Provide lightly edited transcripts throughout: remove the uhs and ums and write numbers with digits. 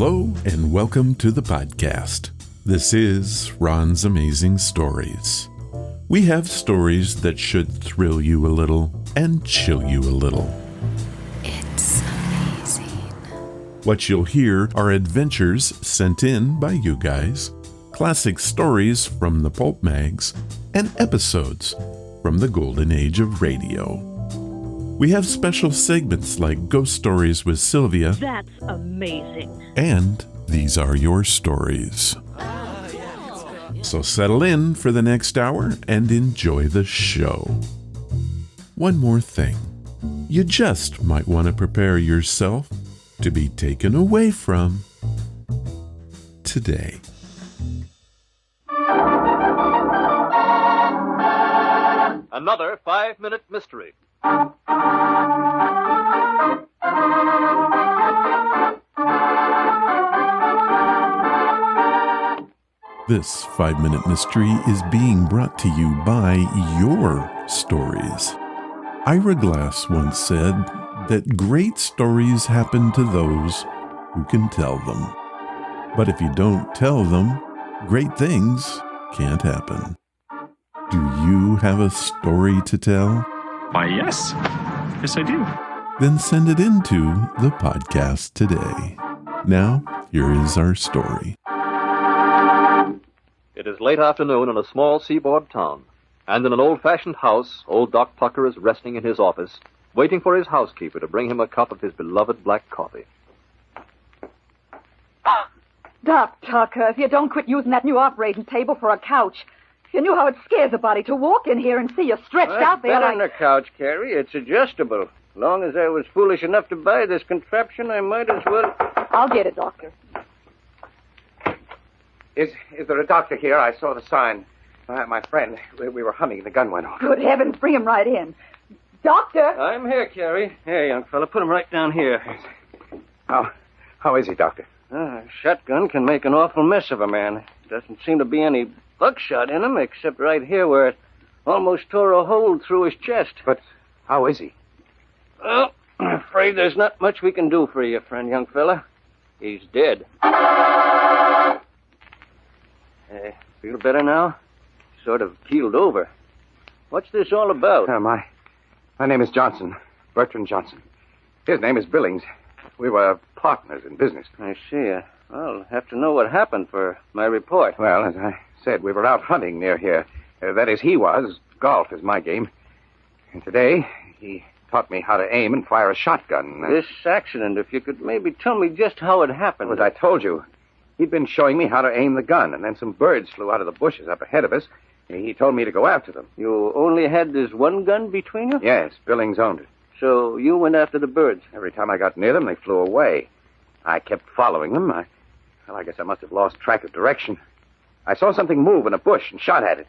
Hello and welcome to the podcast. This is Ron's Amazing Stories. We have stories that should thrill you a little and chill you a little. It's amazing. What you'll hear are adventures sent in by you guys, classic stories from the pulp mags, and episodes from the golden age of radio. We have special segments like Ghost Stories with Sylvia. That's amazing. And These Are Your Stories. So settle in for the next hour and enjoy the show. One more thing. You just might want to prepare yourself to be taken away from today. Another 5-minute mystery. This 5-minute mystery is being brought to you by your stories. Ira Glass once said that great stories happen to those who can tell them. But if you don't tell them, great things can't happen. Do you have a story to tell? Why, yes. Yes, I do. Then send it into the podcast today. Now, here is our story. It is late afternoon in a small seaboard town, and in an old-fashioned house, old Doc Tucker is resting in his office, waiting for his housekeeper to bring him a cup of his beloved black coffee. Doc Tucker, if you don't quit using that new operating table for a couch, you knew how it scares a body to walk in here and see you stretched out there better like... than a couch, Carrie. It's adjustable. As long as I was foolish enough to buy this contraption, I might as well... I'll get it, Doctor. Is there a doctor here? I saw the sign. My friend, we were humming and the gun went off. Good heavens, bring him right in. Doctor! I'm here, Carrie. Here, young fella. Put him right down here. How is he, Doctor? A shotgun can make an awful mess of a man. Doesn't seem to be any buckshot in him, except right here where it almost tore a hole through his chest. But how is he? Well, I'm afraid there's not much we can do for you, friend, young fella. He's dead. Feel better now? Sort of keeled over. What's this all about? My name is Johnson, Bertrand Johnson. His name is Billings. We were partners in business. I see. I'll have to know what happened for my report. Well, as I said, we were out hunting near here. That is, he was. Golf is my game. And today, he taught me how to aim and fire a shotgun. This accident, if you could maybe tell me just how it happened. As I told you, he'd been showing me how to aim the gun, and then some birds flew out of the bushes up ahead of us. He told me to go after them. You only had this one gun between you? Yes, Billings owned it. So you went after the birds? Every time I got near them, they flew away. I kept following them. I guess I must have lost track of direction. I saw something move in a bush and shot at it.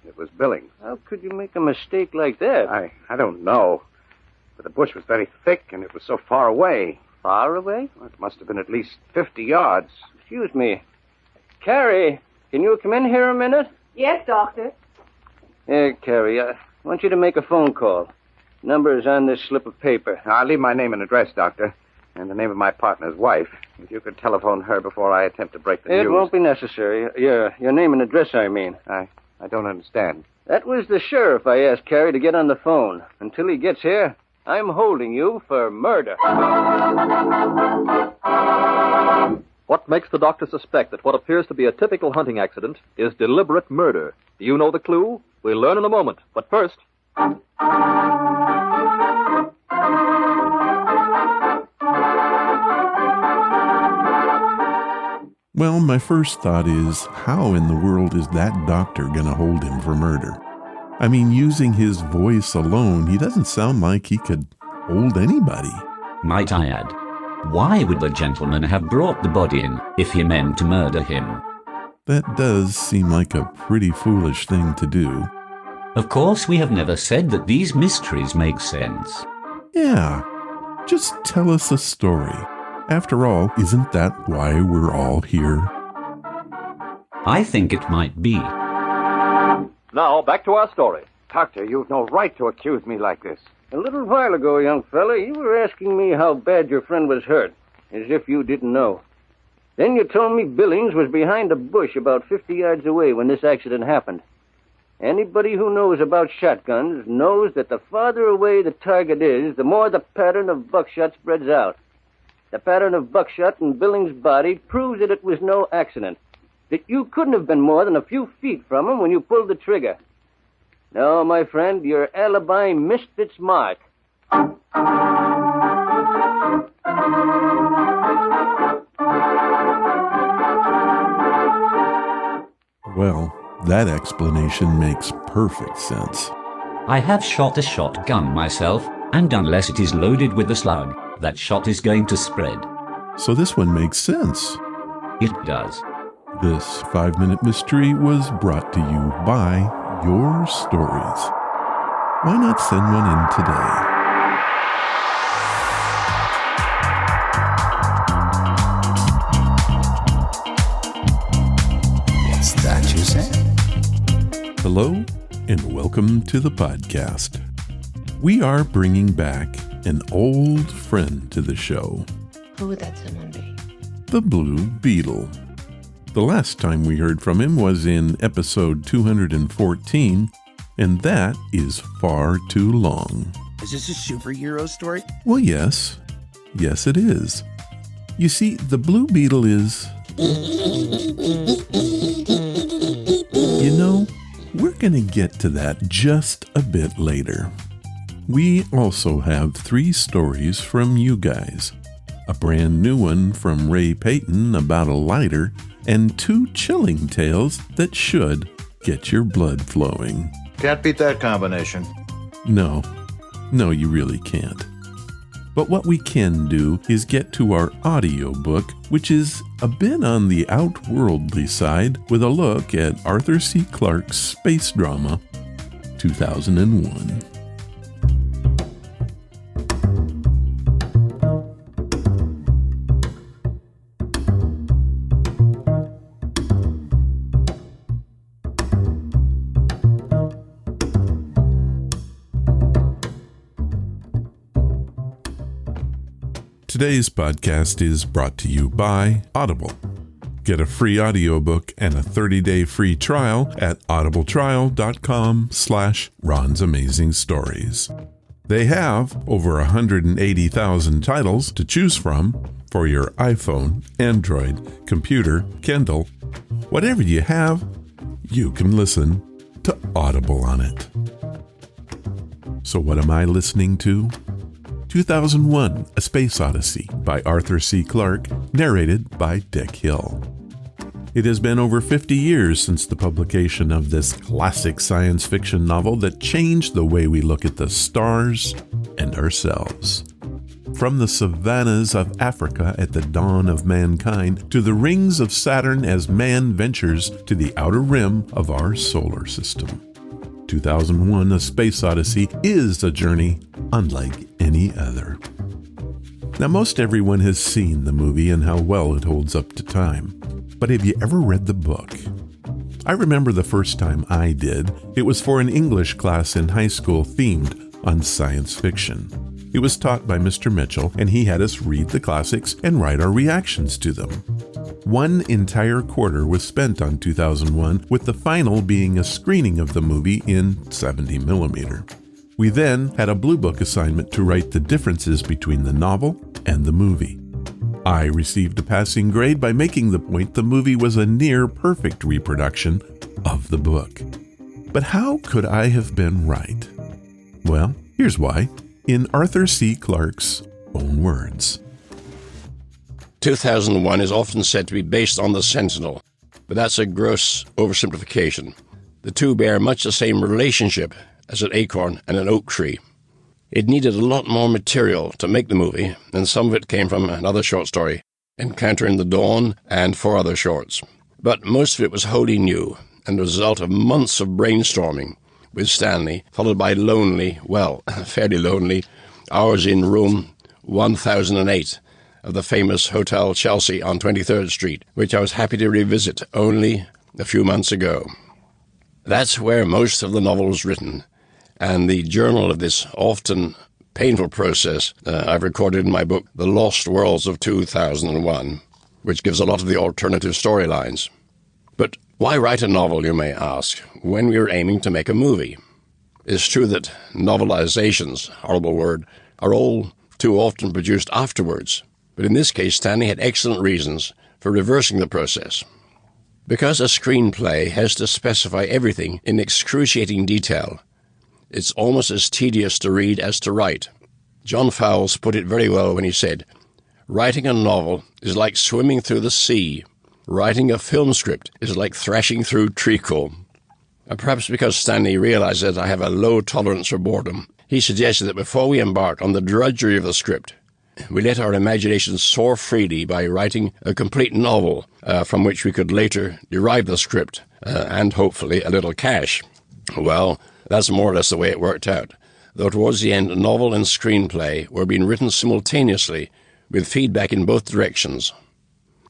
It was Billings. How could you make a mistake like that? I don't know. But the bush was very thick, and it was so far away. Far away? Well, it must have been at least 50 yards. Excuse me. Carrie, can you come in here a minute? Yes, Doctor. Here, Carrie, I want you to make a phone call. Number is on this slip of paper. I'll leave my name and address, Doctor, and the name of my partner's wife. If you could telephone her before I attempt to break the news. It won't be necessary. Your name and address, I mean. I don't understand. That was the sheriff I asked Carrie to get on the phone. Until he gets here, I'm holding you for murder. What makes the doctor suspect that what appears to be a typical hunting accident is deliberate murder? Do you know the clue? We'll learn in a moment. But first... Well, my first thought is, how in the world is that doctor going to hold him for murder? I mean, using his voice alone, he doesn't sound like he could hold anybody. Might I add, why would the gentleman have brought the body in if he meant to murder him? That does seem like a pretty foolish thing to do. Of course, we have never said that these mysteries make sense. Yeah, just tell us a story. After all, isn't that why we're all here? I think it might be. Now, back to our story. Doctor, you've no right to accuse me like this. A little while ago, young fella, you were asking me how bad your friend was hurt, as if you didn't know. Then you told me Billings was behind a bush about 50 yards away when this accident happened. Anybody who knows about shotguns knows that the farther away the target is, the more the pattern of buckshot spreads out. The pattern of buckshot in Billings' body proves that it was no accident, that you couldn't have been more than a few feet from him when you pulled the trigger. No, my friend, your alibi missed its mark. Well, that explanation makes perfect sense. I have shot a shotgun myself, and unless it is loaded with a slug, that shot is going to spread. So this one makes sense. It does. This 5-Minute Mystery was brought to you by Your Stories. Why not send one in today? That you said. Hello, and welcome to the podcast. We are bringing back an old friend to the show. Who would that someone be? The Blue Beetle. The last time we heard from him was in episode 214, and that is far too long. Is this a superhero story? Well, yes. Yes, it is. You see, the Blue Beetle is... You know, we're going to get to that just a bit later. We also have 3 stories from you guys. A brand new one from Ray Peyton about a lighter, and 2 chilling tales that should get your blood flowing. Can't beat that combination. No, you really can't. But what we can do is get to our audiobook, which is a bit on the outworldly side with a look at Arthur C. Clarke's space drama, 2001. Today's podcast is brought to you by Audible. Get a free audiobook and a 30-day free trial at audibletrial.com/Ron's Amazing Stories. They have over 180,000 titles to choose from for your iPhone, Android, computer, Kindle. Whatever you have, you can listen to Audible on it. So what am I listening to? 2001, A Space Odyssey by Arthur C. Clarke, narrated by Dick Hill. It has been over 50 years since the publication of this classic science fiction novel that changed the way we look at the stars and ourselves. From the savannas of Africa at the dawn of mankind to the rings of Saturn as man ventures to the outer rim of our solar system. 2001, A Space Odyssey is a journey unlike any other. Now, most everyone has seen the movie and how well it holds up to time. But have you ever read the book? I remember the first time I did. It was for an English class in high school themed on science fiction. It was taught by Mr. Mitchell, and he had us read the classics and write our reactions to them. 1 entire quarter was spent on 2001, with the final being a screening of the movie in 70mm. We then had a Blue Book assignment to write the differences between the novel and the movie. I received a passing grade by making the point the movie was a near-perfect reproduction of the book. But how could I have been right? Well, here's why, in Arthur C. Clarke's own words. 2001 is often said to be based on The Sentinel, but that's a gross oversimplification. The two bear much the same relationship as an acorn and an oak tree. It needed a lot more material to make the movie, and some of it came from another short story, Encounter in the Dawn, and 4 other shorts. But most of it was wholly new, and the result of months of brainstorming with Stanley, followed by fairly lonely, hours in room 1008 of the famous Hotel Chelsea on 23rd Street, which I was happy to revisit only a few months ago. That's where most of the novel was written, and the journal of this often painful process I've recorded in my book, The Lost Worlds of 2001. which gives a lot of the alternative storylines. But why write a novel, you may ask, when we were aiming to make a movie? It's true that novelizations, horrible word, are all too often produced afterwards, but in this case Stanley had excellent reasons for reversing the process. Because a screenplay has to specify everything in excruciating detail, it's almost as tedious to read as to write. John Fowles put it very well when he said, "Writing a novel is like swimming through the sea. Writing a film script is like thrashing through treacle." Perhaps because Stanley realized that I have a low tolerance for boredom, he suggested that before we embark on the drudgery of the script, we let our imaginations soar freely by writing a complete novel from which we could later derive the script and, hopefully, a little cash. Well, that's more or less the way it worked out, though towards the end novel and screenplay were being written simultaneously with feedback in both directions.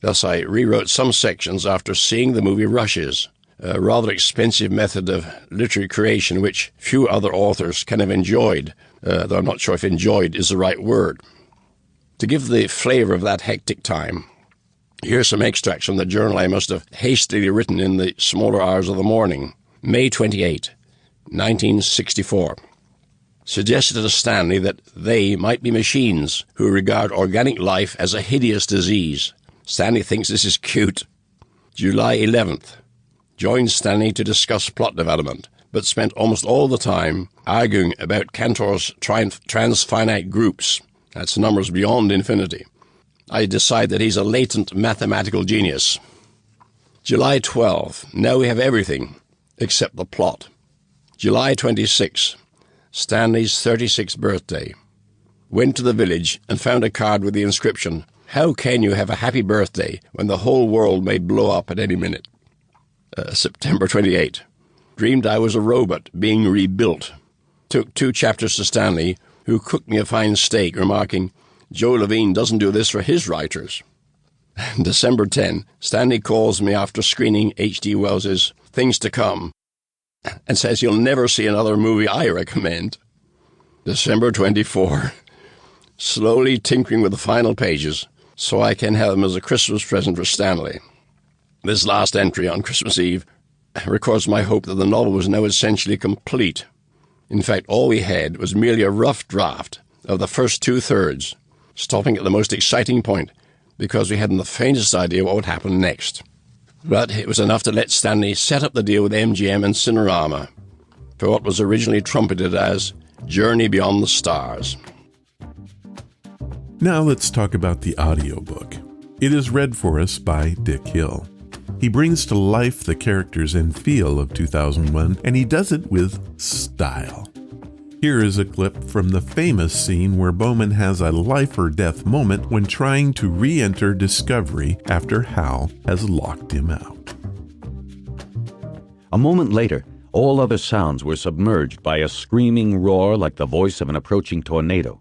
Thus I rewrote some sections after seeing the movie rushes, a rather expensive method of literary creation which few other authors can have enjoyed, though I'm not sure if enjoyed is the right word. To give the flavour of that hectic time, here's some extracts from the journal I must have hastily written in the smaller hours of the morning. May 28, 1964. Suggested to Stanley that they might be machines who regard organic life as a hideous disease. Stanley thinks this is cute. July 11th. Joined Stanley to discuss plot development, but spent almost all the time arguing about Cantor's transfinite groups. That's numbers beyond infinity. I decide that he's a latent mathematical genius. July 12th. Now we have everything except the plot. July 26th. Stanley's 36th birthday. Went to the village and found a card with the inscription, "How can you have a happy birthday when the whole world may blow up at any minute?" September 28. Dreamed I was a robot being rebuilt. Took 2 chapters to Stanley, who cooked me a fine steak, remarking, "Joe Levine doesn't do this for his writers." December 10. Stanley calls me after screening H.G. Wells's Things to Come and says he'll never see another movie I recommend. December 24. Slowly tinkering with the final pages so I can have them as a Christmas present for Stanley. This last entry on Christmas Eve records my hope that the novel was now essentially complete. In fact, all we had was merely a rough draft of the first 2/3, stopping at the most exciting point because we hadn't the faintest idea what would happen next. But it was enough to let Stanley set up the deal with MGM and Cinerama for what was originally trumpeted as Journey Beyond the Stars. Now let's talk about the audiobook. It is read for us by Dick Hill. He brings to life the characters and feel of 2001, and he does it with style. Here is a clip from the famous scene where Bowman has a life-or-death moment when trying to re-enter Discovery after Hal has locked him out. A moment later, all other sounds were submerged by a screaming roar like the voice of an approaching tornado.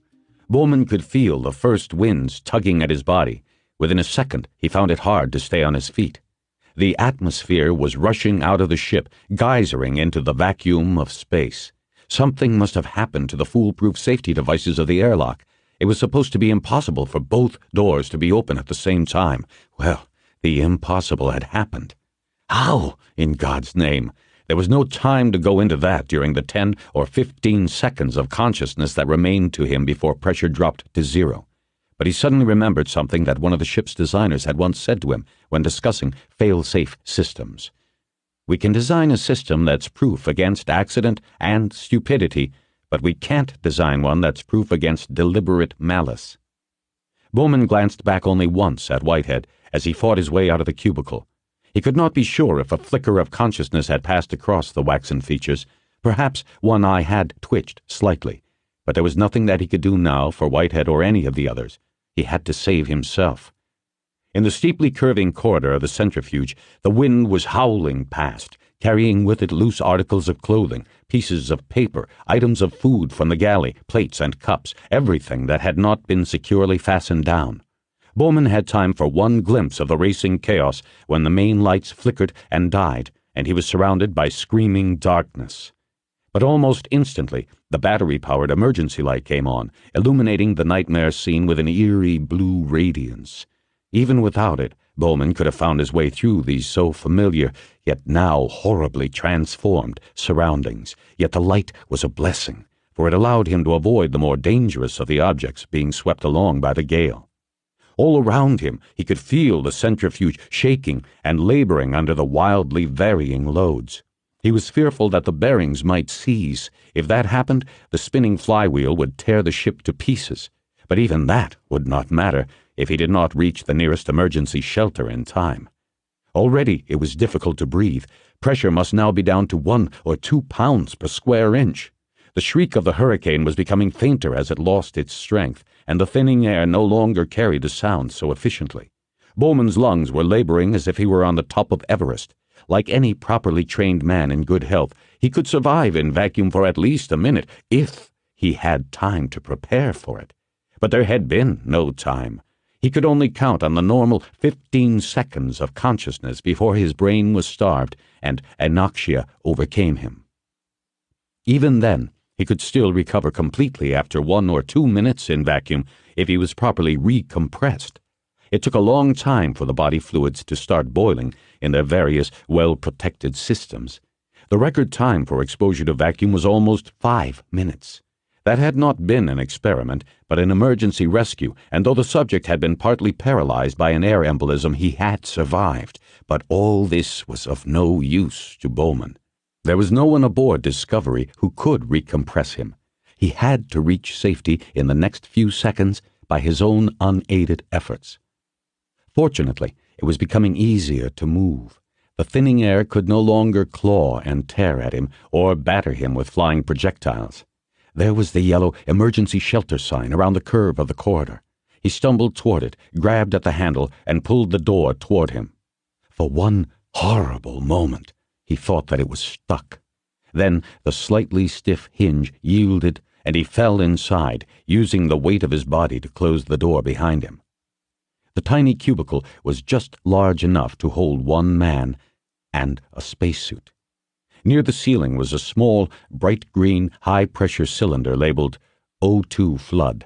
Bowman could feel the first winds tugging at his body. Within a second, he found it hard to stay on his feet. The atmosphere was rushing out of the ship, geysering into the vacuum of space. Something must have happened to the foolproof safety devices of the airlock. It was supposed to be impossible for both doors to be open at the same time. Well, the impossible had happened. How, in God's name? There was no time to go into that during the 10 or 15 seconds of consciousness that remained to him before pressure dropped to 0. But he suddenly remembered something that one of the ship's designers had once said to him when discussing fail-safe systems. We can design a system that's proof against accident and stupidity, but we can't design one that's proof against deliberate malice. Bowman glanced back only once at Whitehead as he fought his way out of the cubicle. He could not be sure if a flicker of consciousness had passed across the waxen features. Perhaps one eye had twitched slightly, but there was nothing that he could do now for Whitehead or any of the others. He had to save himself. In the steeply curving corridor of the centrifuge, the wind was howling past, carrying with it loose articles of clothing, pieces of paper, items of food from the galley, plates and cups, everything that had not been securely fastened down. Bowman had time for one glimpse of the racing chaos when the main lights flickered and died, and he was surrounded by screaming darkness. But almost instantly, the battery-powered emergency light came on, illuminating the nightmare scene with an eerie blue radiance. Even without it, Bowman could have found his way through these so familiar, yet now horribly transformed, surroundings. Yet the light was a blessing, for it allowed him to avoid the more dangerous of the objects being swept along by the gale. All around him he could feel the centrifuge shaking and laboring under the wildly varying loads. He was fearful that the bearings might seize. If that happened, the spinning flywheel would tear the ship to pieces. But even that would not matter if he did not reach the nearest emergency shelter in time. Already it was difficult to breathe. Pressure must now be down to 1 or 2 pounds per square inch. The shriek of the hurricane was becoming fainter as it lost its strength, and the thinning air no longer carried the sound so efficiently. Bowman's lungs were laboring as if he were on the top of Everest. Like any properly trained man in good health, he could survive in vacuum for at least a minute, if he had time to prepare for it. But there had been no time. He could only count on the normal 15 seconds of consciousness before his brain was starved and anoxia overcame him. Even then, he could still recover completely after 1 or 2 minutes in vacuum if he was properly recompressed. It took a long time for the body fluids to start boiling in their various well-protected systems. The record time for exposure to vacuum was almost 5 minutes. That had not been an experiment, but an emergency rescue, and though the subject had been partly paralyzed by an air embolism, he had survived. But all this was of no use to Bowman. There was no one aboard Discovery who could recompress him. He had to reach safety in the next few seconds by his own unaided efforts. Fortunately, it was becoming easier to move. The thinning air could no longer claw and tear at him or batter him with flying projectiles. There was the yellow emergency shelter sign around the curve of the corridor. He stumbled toward it, grabbed at the handle, and pulled the door toward him. For one horrible moment, he thought that it was stuck. Then the slightly stiff hinge yielded, and he fell inside, using the weight of his body to close the door behind him. The tiny cubicle was just large enough to hold one man and a spacesuit. Near the ceiling was a small, bright green, high-pressure cylinder labeled O2 flood.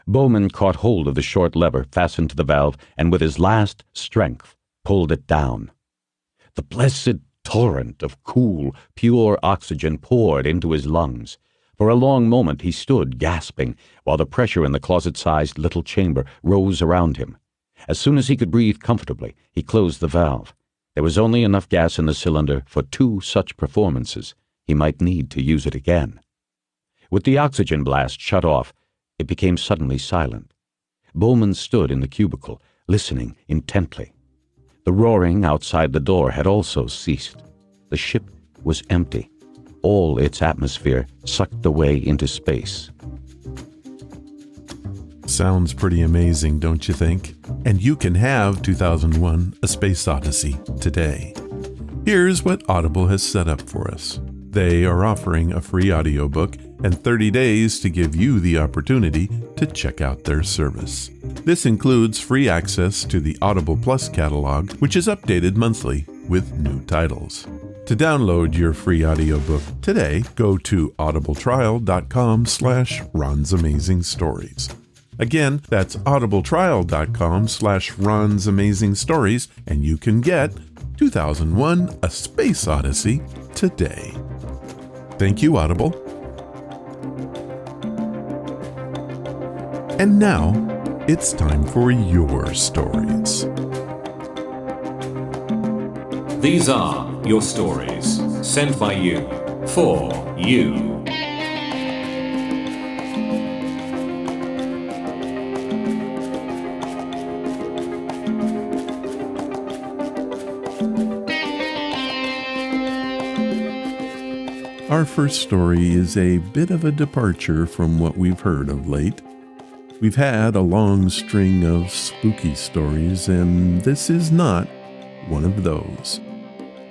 Bowman caught hold of the short lever fastened to the valve and with his last strength pulled it down. The blessed torrent of cool, pure oxygen poured into his lungs. For a long moment he stood gasping, while the pressure in the closet-sized little chamber rose around him. As soon as he could breathe comfortably, he closed the valve. There was only enough gas in the cylinder for 2 such performances. He might need to use it again. With the oxygen blast shut off, it became suddenly silent. Bowman stood in the cubicle, listening intently. The roaring outside the door had also ceased. The ship was empty, all its atmosphere sucked away into space. Sounds pretty amazing, don't you think? And you can have 2001: A Space Odyssey today. Here's what Audible has set up for us. They are offering a free audiobook and 30 days to give you the opportunity to check out their service. This includes free access to the Audible Plus catalog, which is updated monthly with new titles. To download your free audiobook today, go to audibletrial.com/Ron's Amazing Stories. Again, that's audibletrial.com/Ron's Amazing Stories, and you can get 2001: A Space Odyssey today. Thank you, Audible. And now, it's time for your stories. These are your stories, sent by you, for you. Our first story is a bit of a departure from what we've heard of late. We've had a long string of spooky stories, and this is not one of those.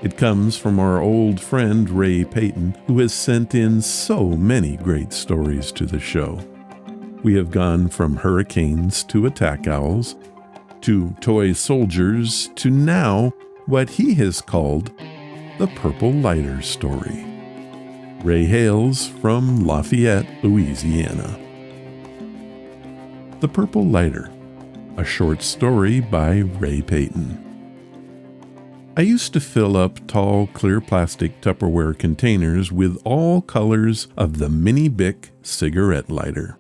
It comes from our old friend Ray Peyton, who has sent in so many great stories to the show. We have gone from hurricanes to attack owls, to toy soldiers, to now what he has called the Purple Lighter story. Ray hails from Lafayette, Louisiana. The Purple Lighter. a short story by Ray Peyton. I used to fill up tall, clear plastic Tupperware containers with all colors of the Mini Bic cigarette lighter.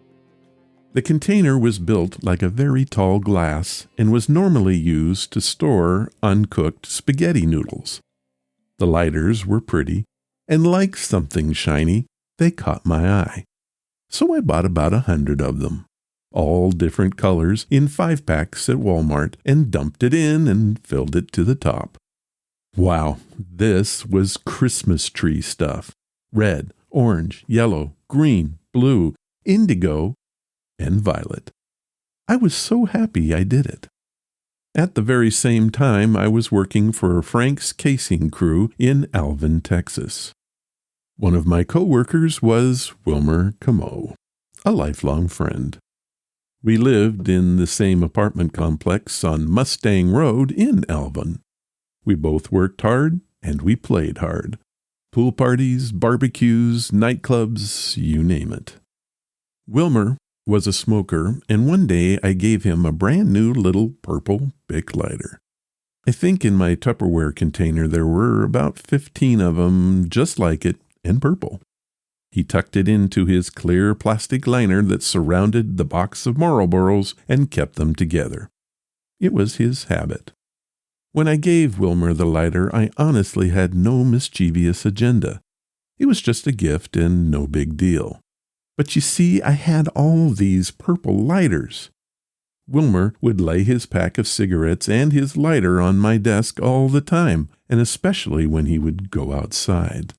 The container was built like a very tall glass and was normally used to store uncooked spaghetti noodles. The lighters were pretty, and like something shiny, they caught my eye. So I bought about 100 of them, all different colors in 5-packs at Walmart, and dumped it in and filled it to the top. Wow, this was Christmas tree stuff. Red, orange, yellow, green, blue, indigo, and violet. I was so happy I did it. At the very same time, I was working for Frank's casing crew in Alvin, Texas. One of my co-workers was Wilmer Camo, a lifelong friend. We lived in the same apartment complex on Mustang Road in Alvin. We both worked hard, and we played hard. Pool parties, barbecues, nightclubs, you name it. Wilmer was a smoker, and one day I gave him a brand new little purple Bic lighter. I think in my Tupperware container there were about 15 of them just like it and purple. He tucked it into his clear plastic liner that surrounded the box of Marlboros and kept them together. It was his habit. When I gave Wilmer the lighter, I honestly had no mischievous agenda. It was just a gift and no big deal. But you see, I had all these purple lighters. Wilmer would lay his pack of cigarettes and his lighter on my desk all the time, and especially when he would go outside.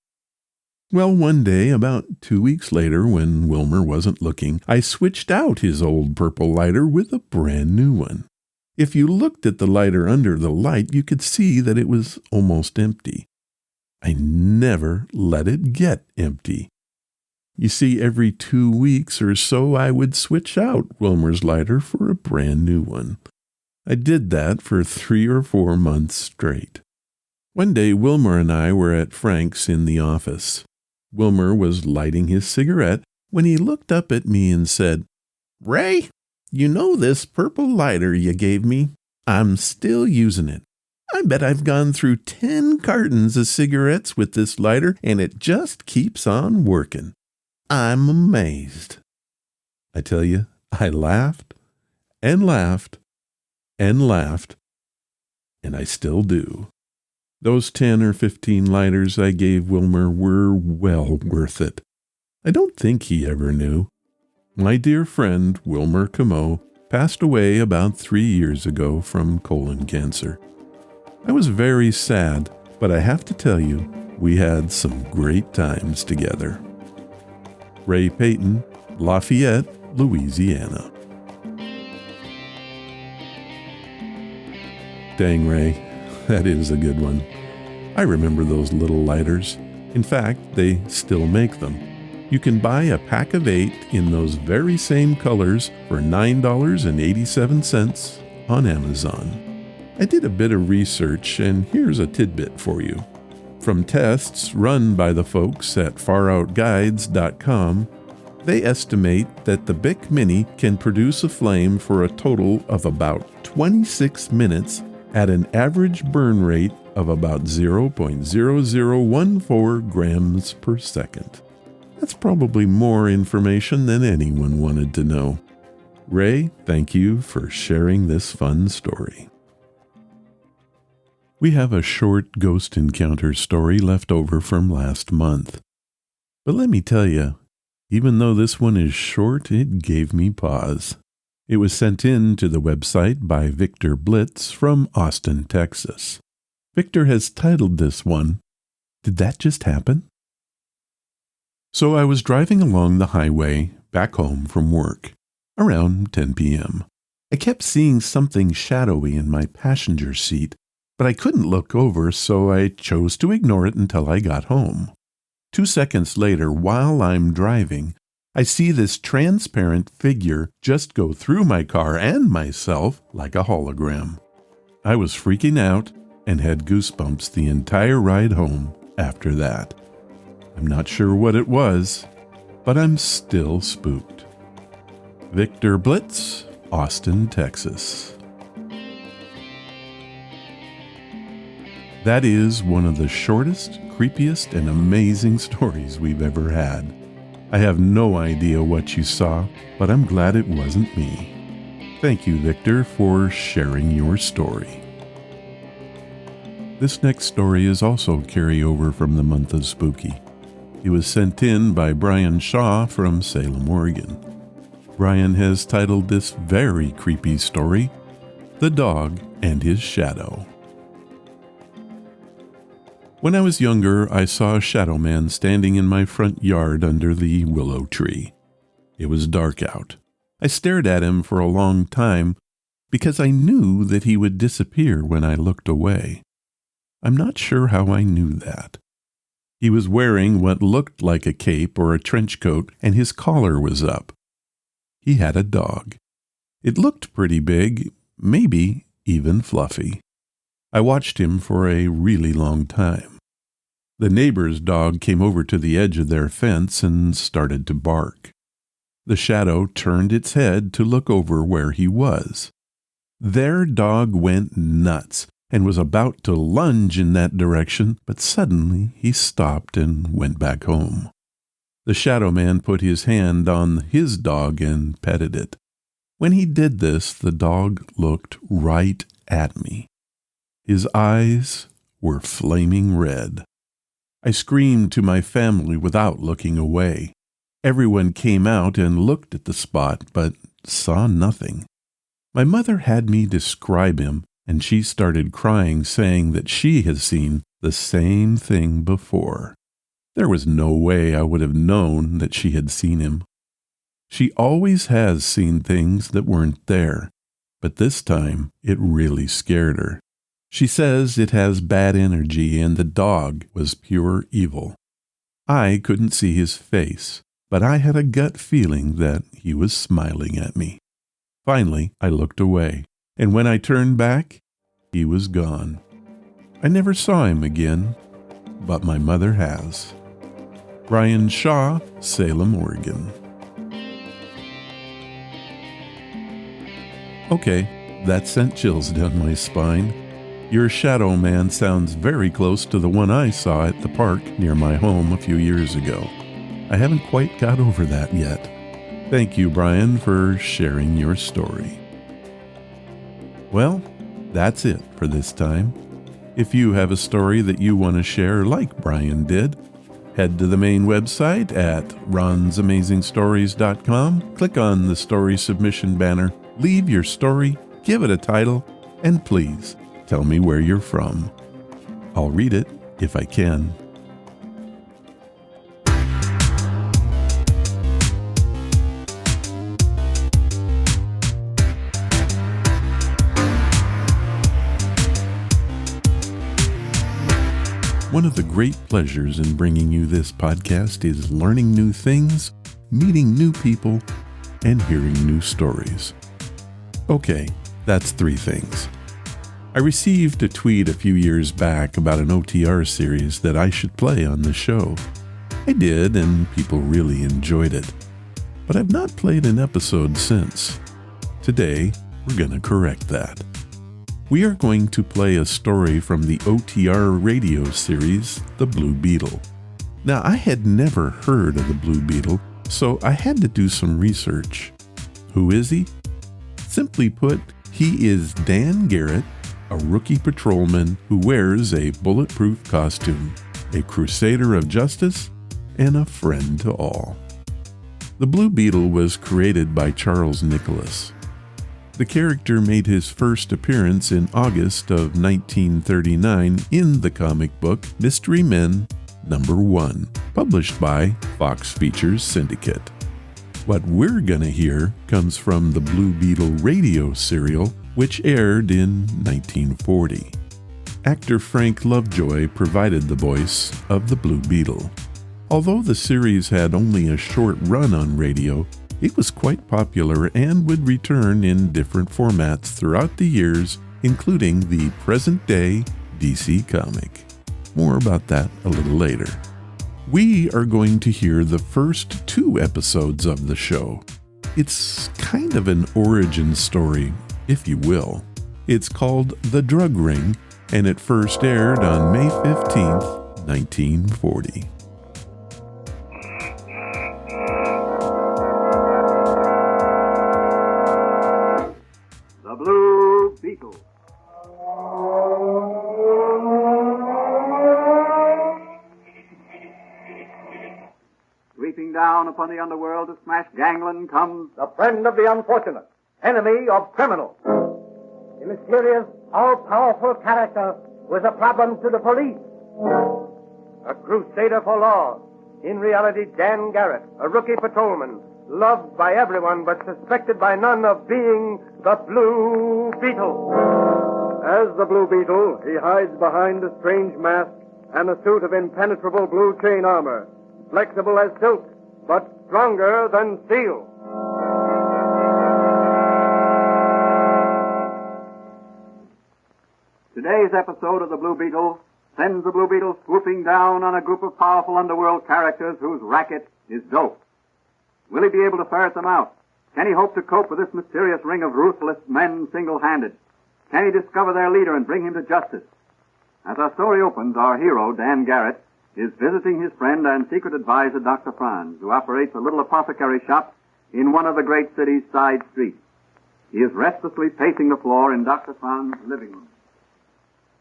Well, one day, about 2 weeks later, when Wilmer wasn't looking, I switched out his old purple lighter with a brand new one. If you looked at the lighter under the light, you could see that it was almost empty. I never let it get empty. You see, every 2 weeks or so, I would switch out Wilmer's lighter for a brand new one. I did that for 3 or 4 months straight. One day, Wilmer and I were at Frank's in the office. Wilmer was lighting his cigarette when he looked up at me and said, "Ray, you know this purple lighter you gave me? I'm still using it. I bet I've gone through 10 cartons of cigarettes with this lighter, and it just keeps on working. I'm amazed." I tell you, I laughed and laughed and laughed, and I still do. Those 10 or 15 lighters I gave Wilmer were well worth it. I don't think he ever knew. My dear friend, Wilmer Camo, passed away about 3 years ago from colon cancer. I was very sad, but I have to tell you, we had some great times together. Ray Peyton, Lafayette, Louisiana. Dang, Ray, that is a good one. I remember those little lighters. In fact, they still make them. You can buy a pack of 8 in those very same colors for $9.87 on Amazon. I did a bit of research, and here's a tidbit for you. From tests run by the folks at faroutguides.com, they estimate that the Bic Mini can produce a flame for a total of about 26 minutes at an average burn rate of about 0.0014 grams per second. That's probably more information than anyone wanted to know. Ray, thank you for sharing this fun story. We have a short ghost encounter story left over from last month. But let me tell you, even though this one is short, it gave me pause. It was sent in to the website by Victor Blitz from Austin, Texas. Victor has titled this one, "Did That Just Happen?" So I was driving along the highway back home from work, around 10 p.m. I kept seeing something shadowy in my passenger seat, but I couldn't look over, so I chose to ignore it until I got home. 2 seconds later, while I'm driving, I see this transparent figure just go through my car and myself like a hologram. I was freaking out and had goosebumps the entire ride home after that. I'm not sure what it was, but I'm still spooked. Victor Blitz Austin, Texas. That is one of the shortest, creepiest, and amazing stories we've ever had. I have no idea what you saw, but I'm glad it wasn't me. Thank you, Victor, for sharing your story. This next story is also carryover from the month of Spooky. It was sent in by Brian Shaw from Salem, Oregon. Brian has titled this very creepy story, The Dog and His Shadow. When I was younger, I saw a shadow man standing in my front yard under the willow tree. It was dark out. I stared at him for a long time because I knew that he would disappear when I looked away. I'm not sure how I knew that. He was wearing what looked like a cape or a trench coat, and his collar was up. He had a dog. It looked pretty big, maybe even fluffy. I watched him for a really long time. The neighbor's dog came over to the edge of their fence and started to bark. The shadow turned its head to look over where he was. Their dog went nuts and was about to lunge in that direction, but suddenly he stopped and went back home. The shadow man put his hand on his dog and petted it. When he did this, the dog looked right at me. His eyes were flaming red. I screamed to my family without looking away. Everyone came out and looked at the spot, but saw nothing. My mother had me describe him, and she started crying, saying that she had seen the same thing before. There was no way I would have known that she had seen him. She always has seen things that weren't there, but this time it really scared her. She says it has bad energy and the dog was pure evil. I couldn't see his face, but I had a gut feeling that he was smiling at me. Finally, I looked away, and when I turned back, he was gone. I never saw him again, but my mother has. Brian Shaw, Salem, Oregon. Okay, that sent chills down my spine. Your shadow man sounds very close to the one I saw at the park near my home a few years ago. I haven't quite got over that yet. Thank you, Brian, for sharing your story. Well, that's it for this time. If you have a story that you want to share like Brian did, head to the main website at ronsamazingstories.com, click on the story submission banner, leave your story, give it a title, and please tell me where you're from. I'll read it if I can. One of the great pleasures in bringing you this podcast is learning new things, meeting new people, and hearing new stories. Okay, that's 3 things. I received a tweet a few years back about an OTR series that I should play on the show. I did, and people really enjoyed it. But I've not played an episode since. Today, we're going to correct that. We are going to play a story from the OTR radio series, The Blue Beetle. Now, I had never heard of the Blue Beetle, so I had to do some research. Who is he? Simply put, he is Dan Garrett, a rookie patrolman who wears a bulletproof costume, a crusader of justice, and a friend to all. The Blue Beetle was created by Charles Nicholas. The character made his first appearance in August of 1939 in the comic book Mystery Men #1, published by Fox Features Syndicate. What we're gonna hear comes from the Blue Beetle radio serial, which aired in 1940. Actor Frank Lovejoy provided the voice of the Blue Beetle. Although the series had only a short run on radio, it was quite popular and would return in different formats throughout the years, including the present-day DC comic. More about that a little later. We are going to hear the first 2 episodes of the show. It's kind of an origin story, if you will. It's called The Drug Ring, and it first aired on May 15th, 1940. The Blue Beetle. Sweeping down upon the underworld to smash gangland comes the friend of the unfortunate, enemy of criminals. The mysterious, all-powerful character was a problem to the police. A crusader for law. In reality, Dan Garrett, a rookie patrolman, loved by everyone but suspected by none of being the Blue Beetle. As the Blue Beetle, he hides behind a strange mask and a suit of impenetrable blue chain armor, flexible as silk, but stronger than steel. Today's episode of the Blue Beetle sends the Blue Beetle swooping down on a group of powerful underworld characters whose racket is dope. Will he be able to ferret them out? Can he hope to cope with this mysterious ring of ruthless men single-handed? Can he discover their leader and bring him to justice? As our story opens, our hero, Dan Garrett, is visiting his friend and secret advisor, Dr. Franz, who operates a little apothecary shop in one of the great city's side streets. He is restlessly pacing the floor in Dr. Franz's living room.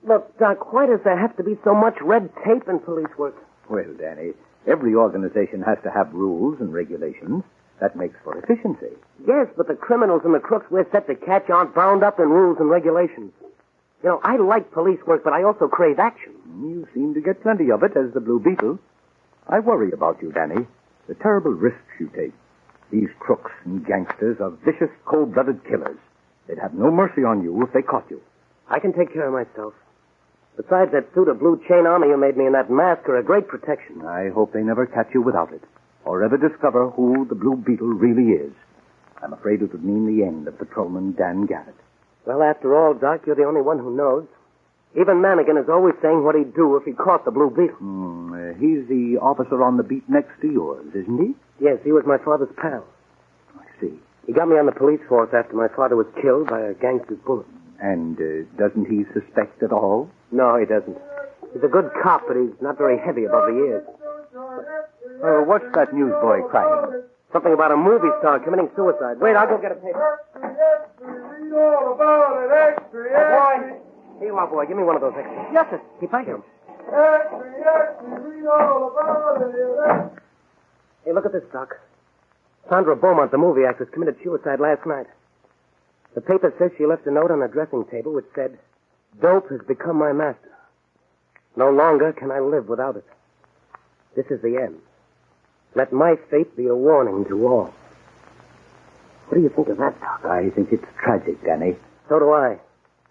Look, Doc, why does there have to be so much red tape in police work? Well, Danny, every organization has to have rules and regulations. That makes for efficiency. Yes, but the criminals and the crooks we're set to catch aren't bound up in rules and regulations. You know, I like police work, but I also crave action. You seem to get plenty of it as the Blue Beetle. I worry about you, Danny. The terrible risks you take. These crooks and gangsters are vicious, cold-blooded killers. They'd have no mercy on you if they caught you. I can take care of myself. Besides, that suit of blue chain armor you made me and that mask are a great protection. I hope they never catch you without it, or ever discover who the Blue Beetle really is. I'm afraid it would mean the end of patrolman Dan Garrett. Well, after all, Doc, you're the only one who knows. Even Manigan is always saying what he'd do if he caught the Blue Beetle. He's the officer on the beat next to yours, isn't he? Yes, he was my father's pal. I see. He got me on the police force after my father was killed by a gangster's bullet. And doesn't he suspect at all? No, he doesn't. He's a good cop, but he's not very heavy above the ears. What's that newsboy crying? Something about a movie star committing suicide. Wait, I'll go get a paper. Read all about it, extra. Boy. Here you are, boy. Give me one of those extras. Yes, sir. Keep right here. Read all about it. Hey, look at this, Doc. Sandra Beaumont, the movie actress, committed suicide last night. The paper says she left a note on her dressing table which said, "Dope has become my master. No longer can I live without it. This is the end. Let my fate be a warning to all." What do you think of that, Doc? I think it's tragic, Danny. So do I.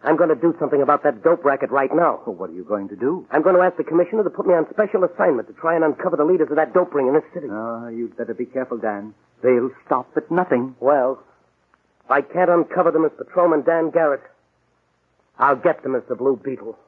I'm going to do something about that dope racket right now. Well, what are you going to do? I'm going to ask the commissioner to put me on special assignment to try and uncover the leaders of that dope ring in this city. You'd better be careful, Dan. They'll stop at nothing. Well, if I can't uncover them as Patrolman Dan Garrett, I'll get them as the Blue Beetle.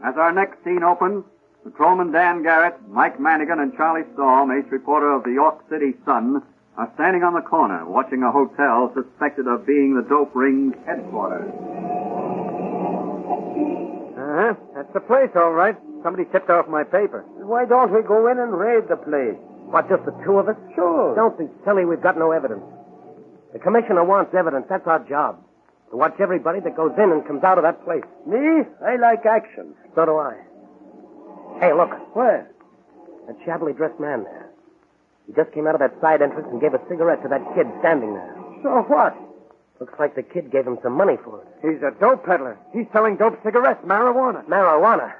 As our next scene opens, Patrolman Dan Garrett, Mike Manigan, and Charlie Storm, ace reporter of the York City Sun, are standing on the corner watching a hotel suspected of being the dope ring's headquarters. That's the place, all right. Somebody tipped off my paper. Why don't we go in and raid the place? What, just the two of us? Sure. Don't be silly. We've got no evidence. The commissioner wants evidence. That's our job. To watch everybody that goes in and comes out of that place. Me? I like action. So do I. Hey, look. Where? That shabbily dressed man there. He just came out of that side entrance and gave a cigarette to that kid standing there. So what? Looks like the kid gave him some money for it. He's a dope peddler. He's selling dope cigarettes, marijuana. Marijuana?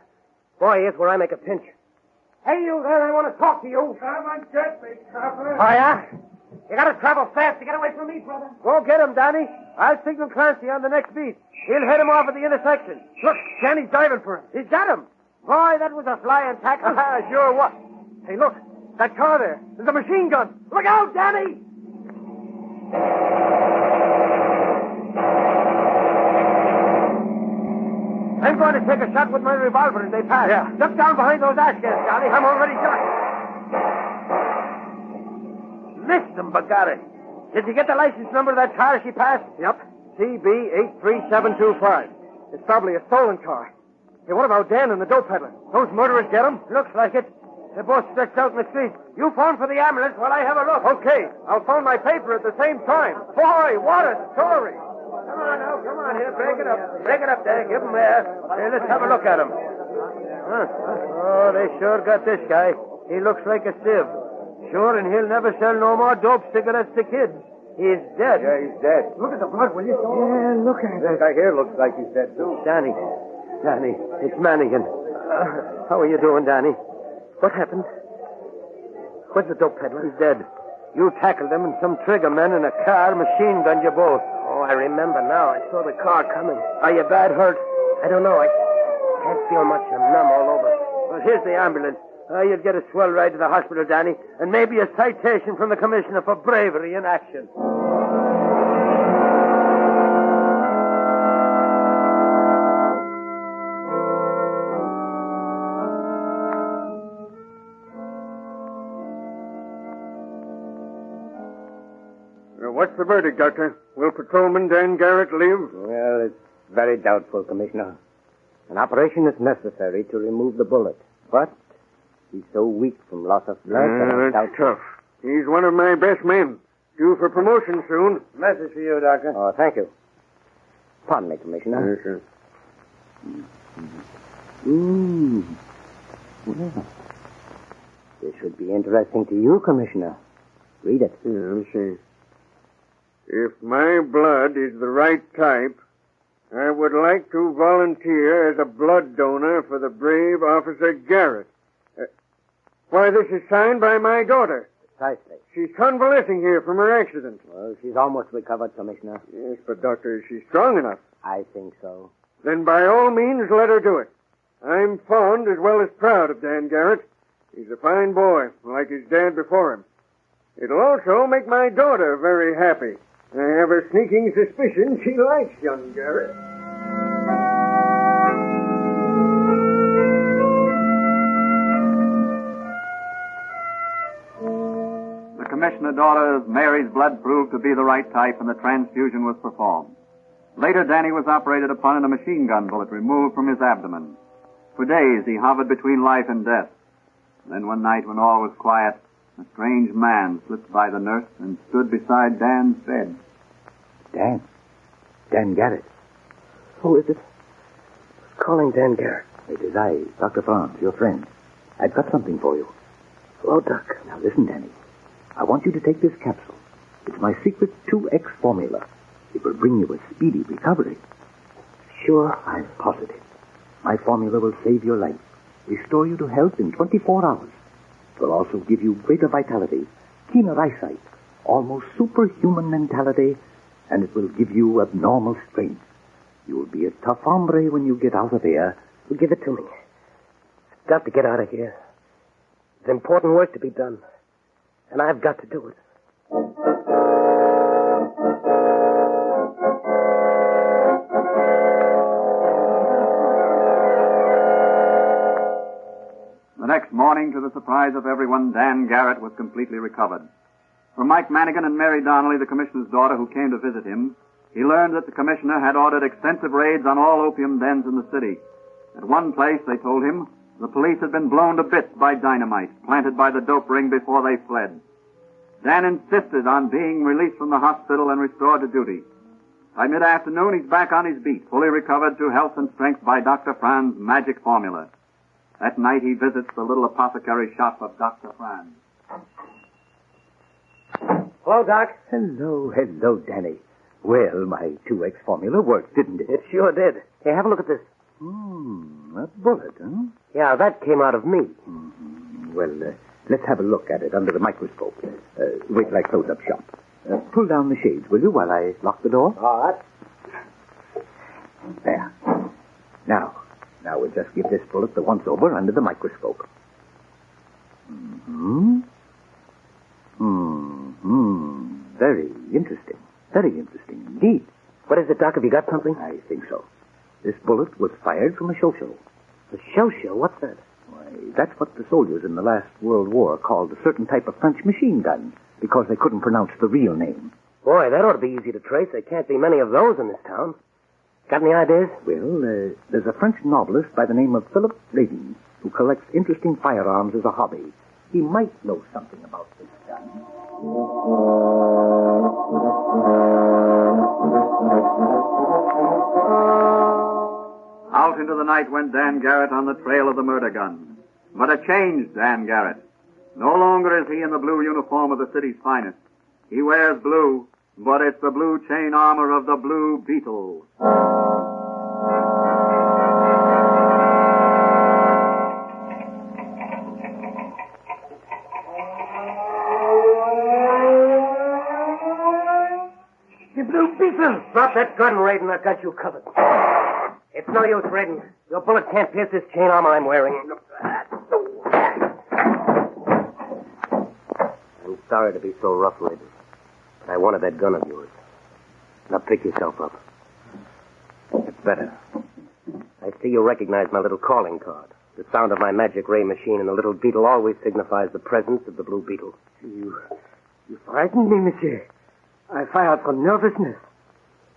Boy, here's where I make a pinch. Hey, you there, I want to talk to you. Come and get me, copper. Oh, yeah? You gotta travel fast to get away from me, brother. Go get him, Danny. I'll signal Clancy on the next beat. He'll head him off at the intersection. Look, Danny's diving for him. He's got him. Boy, that was a flying tackle. Sure what? Hey, look, that car there. There's a machine gun. Look out, Danny! I'm I'm going to take a shot with my revolver as they pass. Yeah. Duck down behind those ash cans, Johnny. I'm already shot. Missed them, Bagari. Did you get the license number of that car she passed? Yep. CB83725. It's probably a stolen car. Hey, what about Dan and the dope peddler? Those murderers get him? Looks like it. They're both stretched out in the street. You phone for the ambulance while I have a look. Okay. I'll phone my paper at the same time. Boy, what a story. Come on now. Come on here. Break it up. Break it up there. Give them there. Hey, let's have a look at him. Huh. Oh, they sure got this guy. He looks like a sieve. Sure, and he'll never sell no more dope cigarettes to kids. He's dead. Yeah, he's dead. Look at the blood, will you? Yeah, look at it. That guy here looks like he's dead, too. Danny, it's Mannigan. How are you doing, Danny? What happened? Where's the dope peddler? He's dead. You tackled him, and some trigger men in a car machine gunned you both. Oh, I remember now. I saw the car coming. Are you bad hurt? I don't know. I can't feel much. I'm numb all over. Well, here's the ambulance. You'll get a swell ride to the hospital, Danny, and maybe a citation from the commissioner for bravery in action. What's the verdict, Doctor? Will Patrolman Dan Garrett live? Well, it's very doubtful, Commissioner. An operation is necessary to remove the bullet, but he's so weak from loss of blood that that's tough. He's one of my best men. Due for promotion soon. Message for you, Doctor. Oh, thank you. Pardon me, Commissioner. Yes, sir. Well, this should be interesting to you, Commissioner. Read it. Yeah, let me see. If my blood is the right type, I would like to volunteer as a blood donor for the brave Officer Garrett. Why, this is signed by my daughter. Precisely. She's convalescing here from her accident. Well, she's almost recovered, Commissioner. Yes, but, Doctor, is she strong enough? I think so. Then by all means, let her do it. I'm fond as well as proud of Dan Garrett. He's a fine boy, like his dad before him. It'll also make my daughter very happy. I have a sneaking suspicion she likes young Garrett. The commissioner daughter Mary's blood proved to be the right type, and the transfusion was performed. Later, Danny was operated upon and a machine gun bullet removed from his abdomen. For days, he hovered between life and death. Then one night, when all was quiet, a strange man slipped by the nurse and stood beside Dan's bed. Dan Garrett. Who is it? Who's calling Dan Garrett? It is I, Dr. Franz, your friend. I've got something for you. Hello, Doc. Now listen, Danny. I want you to take this capsule. It's my secret 2X formula. It will bring you a speedy recovery. Sure? I'm positive. My formula will save your life, restore you to health in 24 hours. It will also give you greater vitality, keener eyesight, almost superhuman mentality, and it will give you abnormal strength. You will be a tough hombre when you get out of here. Well, give it to me. I've got to get out of here. There's important work to be done, and I've got to do it. The next morning, to the surprise of everyone, Dan Garrett was completely recovered. From Mike Mannigan and Mary Donnelly, the commissioner's daughter, who came to visit him, he learned that the commissioner had ordered extensive raids on all opium dens in the city. At one place, they told him, the police had been blown to bits by dynamite planted by the dope ring before they fled. Dan insisted on being released from the hospital and restored to duty. By mid-afternoon, he's back on his beat, fully recovered to health and strength by Dr. Franz's magic formula. That night, he visits the little apothecary shop of Dr. Franz. Hello, Doc. Hello, Danny. Well, my 2X formula worked, didn't it? It sure did. Hey, have a look at this. A bullet, huh? Yeah, that came out of me. Well, let's have a look at it under the microscope. Wait till I close up shop. Pull down the shades, will you, while I lock the door? All right. There. Now we'll just give this bullet the once-over under the microscope. Very interesting. Very interesting indeed. What is it, Doc? Have you got something? I think so. This bullet was fired from a show-show. A show-show? What's that? Why, that's what the soldiers in the last World War called a certain type of French machine gun, because they couldn't pronounce the real name. Boy, that ought to be easy to trace. There can't be many of those in this town. Got any ideas? Well, there's a French novelist by the name of Philip Ravens who collects interesting firearms as a hobby. He might know something about this gun. Out into the night went Dan Garrett on the trail of the murder gun. But a changed Dan Garrett. No longer is he in the blue uniform of the city's finest. He wears blue, but it's the blue chain armor of the Blue Beetle. The Blue Beetle! Drop that gun, Raiden. I've got you covered. It's no use, Raiden. Your bullet can't pierce this chain armor I'm wearing. I'm sorry to be so rough, Raiden. But I wanted that gun of yours. Now pick yourself up. It's better. I see you recognize my little calling card. The sound of my magic ray machine and the little beetle always signifies the presence of the Blue Beetle. You frightened me, monsieur. I fired from nervousness.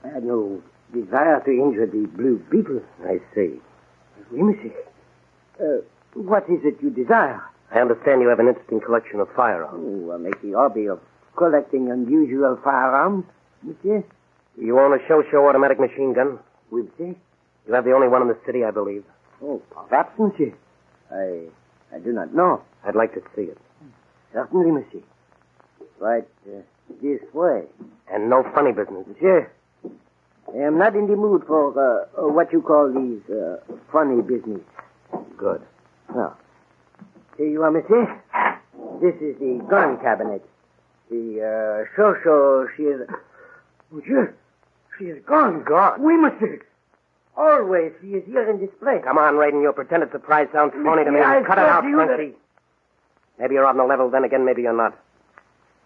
I had no desire to injure the Blue Beetle. I see. Oui, monsieur. What is it you desire? I understand you have an interesting collection of firearms. Oh, I make the hobby of collecting unusual firearms, monsieur. You own a show automatic machine gun? Oui, monsieur. You have the only one in the city, I believe. Oh, perhaps, monsieur. I do not know. I'd like to see it. Certainly, monsieur. Right this way. And no funny business. Monsieur, I am not in the mood for what you call these funny business. Good. Now, here you are, monsieur. This is the gun cabinet. The show, she is... Monsieur, she is gone. Gone? Oui, monsieur. Always, she is here in this place. Come on, Raiden. Your pretended surprise sounds phony to me. Cut it out, Frenchy. Maybe you're on the level, then again, maybe you're not.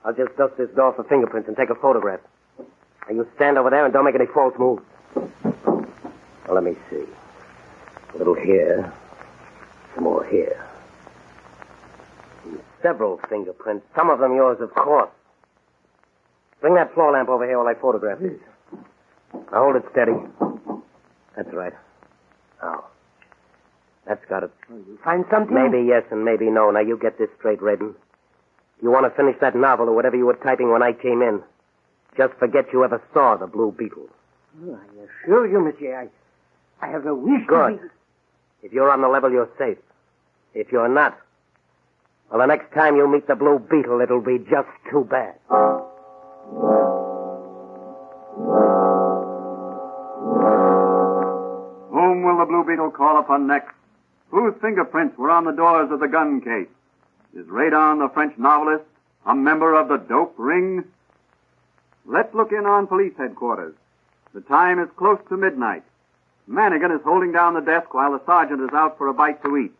I'll just dust this door for fingerprints and take a photograph. Now, you stand over there and don't make any false moves. Well, let me see. A little here. Some more here. And several fingerprints. Some of them yours, of course. Bring that floor lamp over here while I photograph these. Now, hold it steady. That's right. Now. That's got it. You find something? Maybe yes and maybe no. Now, you get this straight, Raiden. You want to finish that novel or whatever you were typing when I came in. Just forget you ever saw the Blue Beetle. Oh, I assure you, monsieur, I have no wish Good. to be... If you're on the level, you're safe. If you're not, well, the next time you meet the Blue Beetle, it'll be just too bad. Whom will the Blue Beetle call upon next? Whose fingerprints were on the doors of the gun case? Is Radon, the French novelist, a member of the dope ring? Let's look in on police headquarters. The time is close to midnight. Manigan is holding down the desk while the sergeant is out for a bite to eat.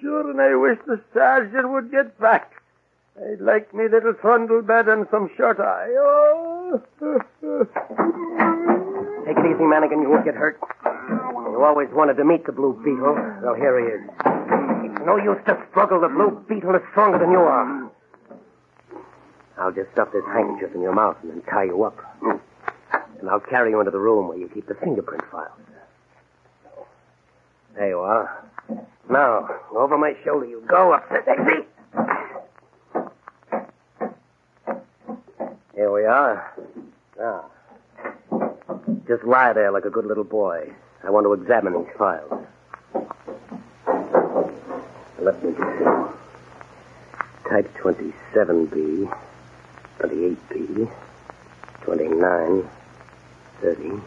Sure, and I wish the sergeant would get back. I'd like me little trundle bed and some shut-eye. Oh. Take it easy, Manigan. You won't get hurt. You always wanted to meet the Blue Beetle. Well, here he is. It's no use to struggle. The Blue Beetle is stronger than you are. I'll just stuff this handkerchief in your mouth and then tie you up. And I'll carry you into the room where you keep the fingerprint files. There you are. Now, over my shoulder you go up the easy. Here we are. Now, just lie there like a good little boy. I want to examine these files. Let me see. Type 27B, 28B, 29, 30,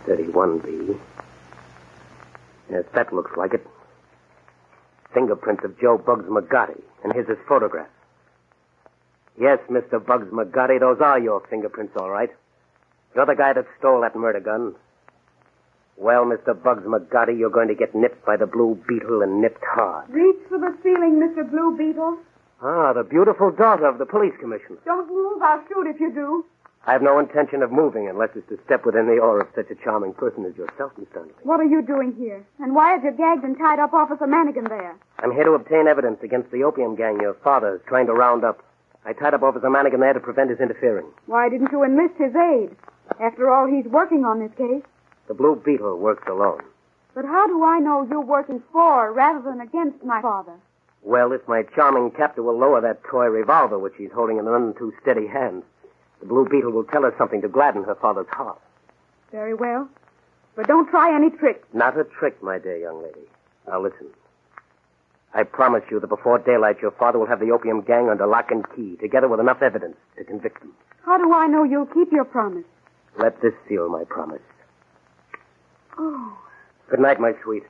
31B. Yes, that looks like it. Fingerprints of Joe Bugs McGotti, and here's his photograph. Yes, Mr. Bugs McGotti, those are your fingerprints, all right. You're the guy that stole that murder gun. Well, Mr. Bugs McGotti, you're going to get nipped by the Blue Beetle and nipped hard. Reach for the ceiling, Mr. Blue Beetle. Ah, the beautiful daughter of the police commissioner. Don't move. I'll shoot if you do. I have no intention of moving unless it's to step within the aura of such a charming person as yourself, Miss Donnelly. What are you doing here? And why is your gagged and tied up Officer Manigan there? I'm here to obtain evidence against the opium gang your father is trying to round up. I tied up Officer Manigan there to prevent his interfering. Why didn't you enlist his aid? After all, he's working on this case. The Blue Beetle works alone. But how do I know you're working for rather than against my father? Well, if my charming captor will lower that toy revolver which he's holding in none too steady hand, the Blue Beetle will tell her something to gladden her father's heart. Very well. But don't try any tricks. Not a trick, my dear young lady. Now listen. I promise you that before daylight your father will have the opium gang under lock and key, together with enough evidence to convict them. How do I know you'll keep your promise? Let this seal my promise. Oh. Good night, my sweet.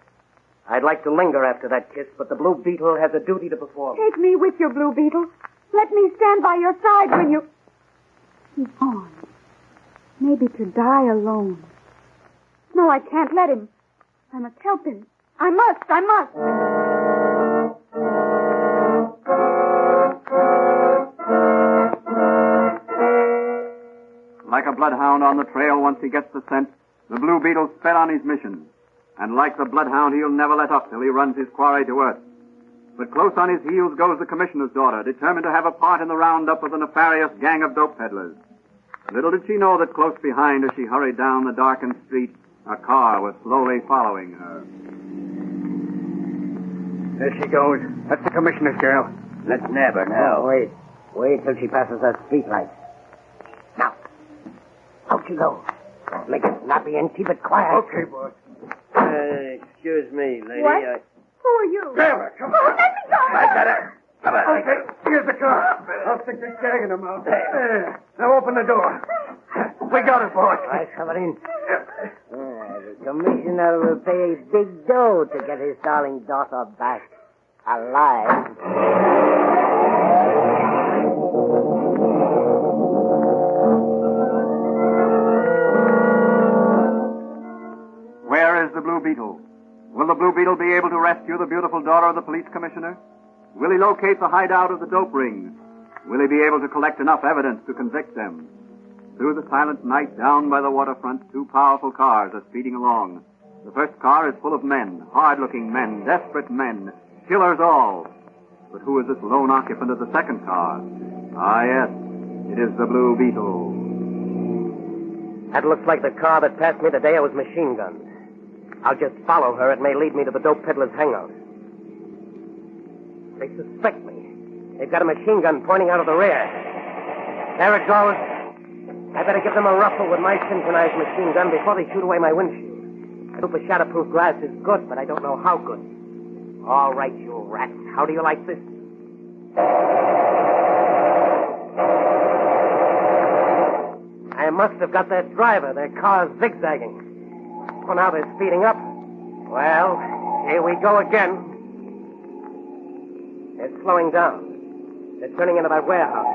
I'd like to linger after that kiss, but the Blue Beetle has a duty to perform. Take me with you, Blue Beetle. Let me stand by your side when you... He's gone. Maybe to die alone. No, I can't let him. I must help him. I must. Like a bloodhound on the trail once he gets the scent, the Blue Beetle sped on his mission. And like the bloodhound, he'll never let up till he runs his quarry to earth. But close on his heels goes the commissioner's daughter, determined to have a part in the roundup of the nefarious gang of dope peddlers. Little did she know that close behind as she hurried down the darkened street, a car was slowly following her. There she goes. That's the commissioner's girl. Let's nab her now. Oh, wait till she passes that street light. Now, out you go. Make it snappy and keep it quiet. Okay, boss. Excuse me, lady. What? Who are you? Grab her. Come on. Oh, let me go. I got her. Come on. Okay, here's the car. I'll stick this gag in her mouth. There. Now open the door. We got it, boss. All right, come on in. The commissioner will pay a big dough to get his darling daughter back alive. Where is the Blue Beetle? Will the Blue Beetle be able to rescue the beautiful daughter of the police commissioner? Will he locate the hideout of the dope rings? Will he be able to collect enough evidence to convict them? Through the silent night, down by the waterfront, two powerful cars are speeding along. The first car is full of men, hard-looking men, desperate men, killers all. But who is this lone occupant of the second car? Ah, yes, it is the Blue Beetle. That looks like the car that passed me the day I was machine gunned. I'll just follow her. It may lead me to the dope peddler's hangout. They suspect me. They've got a machine gun pointing out of the rear. There it goes. I better give them a ruffle with my synchronized machine gun before they shoot away my windshield. Super shatterproof glass is good, but I don't know how good. All right, you rat. How do you like this? I must have got that driver. Their car's zigzagging. Well, now they're speeding up. Well, here we go again. They're slowing down. They're turning into that warehouse.